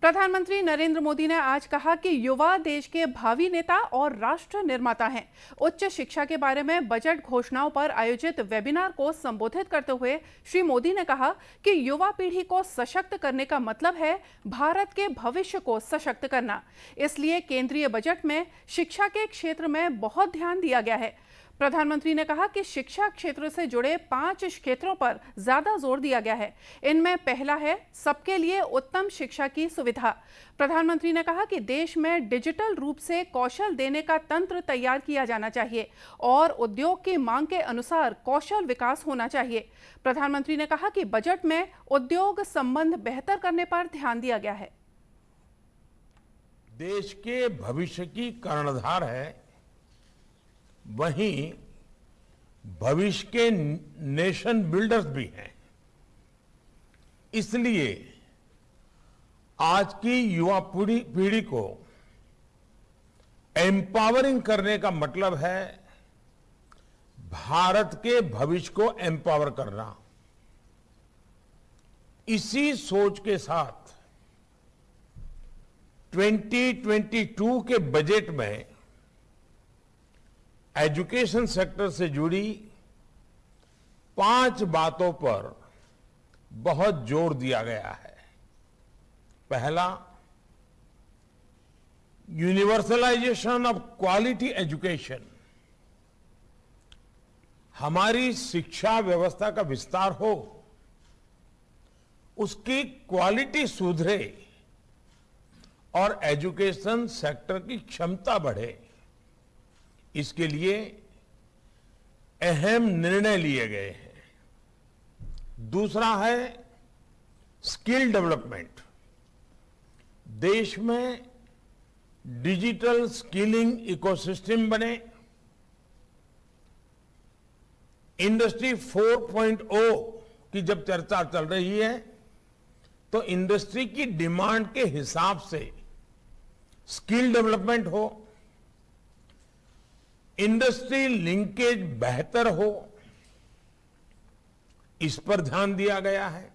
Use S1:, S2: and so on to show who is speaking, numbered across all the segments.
S1: प्रधानमंत्री नरेंद्र मोदी ने आज कहा कि युवा देश के भावी नेता और राष्ट्र निर्माता हैं। उच्च शिक्षा के बारे में बजट घोषणाओं पर आयोजित वेबिनार को संबोधित करते हुए श्री मोदी ने कहा कि युवा पीढ़ी को सशक्त करने का मतलब है भारत के भविष्य को सशक्त करना। इसलिए केंद्रीय बजट में शिक्षा के क्षेत्र में बहुत ध्यान दिया गया है। प्रधानमंत्री ने कहा कि शिक्षा क्षेत्र से जुड़े 5 क्षेत्रों पर ज्यादा जोर दिया गया है। इनमें पहला है सबके लिए उत्तम शिक्षा की सुविधा। प्रधानमंत्री ने कहा कि देश में डिजिटल रूप से कौशल देने का तंत्र तैयार किया जाना चाहिए और उद्योग की मांग के अनुसार कौशल विकास होना चाहिए। प्रधानमंत्री ने कहा कि बजट में उद्योग संबंध बेहतर करने पर ध्यान दिया गया है।
S2: देश के भविष्य की कर्णधार है, वहीं भविष्य के नेशन बिल्डर्स भी हैं। इसलिए आज की युवा पीढ़ी को एम्पावरिंग करने का मतलब है भारत के भविष्य को एम्पावर करना। इसी सोच के साथ 2022 के बजट में एजुकेशन सेक्टर से जुड़ी 5 बातों पर बहुत जोर दिया गया है। पहला, यूनिवर्सलाइजेशन ऑफ क्वालिटी एजुकेशन। हमारी शिक्षा व्यवस्था का विस्तार हो, उसकी क्वालिटी सुधरे और एजुकेशन सेक्टर की क्षमता बढ़े, इसके लिए अहम निर्णय लिए गए हैं। दूसरा है स्किल डेवलपमेंट। देश में डिजिटल स्किलिंग इकोसिस्टम बने। इंडस्ट्री 4.0 की जब चर्चा चल रही है तो इंडस्ट्री की डिमांड के हिसाब से स्किल डेवलपमेंट हो, इंडस्ट्री लिंकेज बेहतर हो, इस पर ध्यान दिया गया है।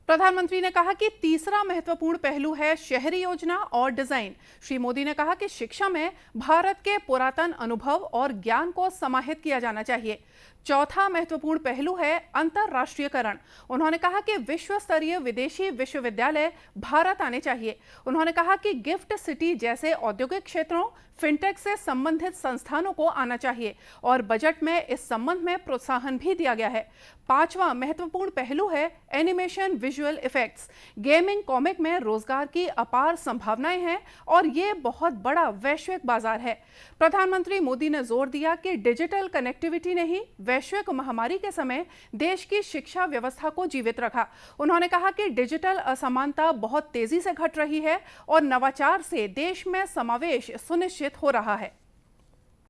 S1: प्रधानमंत्री ने कहा कि तीसरा महत्वपूर्ण पहलू है शहरी योजना और डिजाइन। श्री मोदी ने कहा कि शिक्षा में भारत के पुरातन अनुभव और ज्ञान को समाहित किया जाना चाहिए। चौथा महत्वपूर्ण पहलू है अंतर्राष्ट्रीयकरण। उन्होंने कहा कि विश्व स्तरीय विदेशी विश्वविद्यालय भारत आने चाहिए। उन्होंने कहा कि गिफ्ट सिटी जैसे औद्योगिक क्षेत्रों, फिनटेक से संबंधित संस्थानों को आना चाहिए और बजट में इस संबंध में प्रोत्साहन भी दिया गया है। पांचवा महत्वपूर्ण पहलू है animation visual effects. Gaming comic में रोजगार की अपार संभावनाएं हैं और ये बहुत बड़ा वैश्विक बाजार है। प्रधानमंत्री मोदी ने जोर दिया कि डिजिटल कनेक्टिविटी ने ही वैश्विक महामारी के समय देश की शिक्षा व्यवस्था को जीवित रखा। उन्होंने कहा कि डिजिटल असमानता बहुत तेजी से घट रही है और नवाचार से देश में समावेश सुनिश्चित हो रहा है।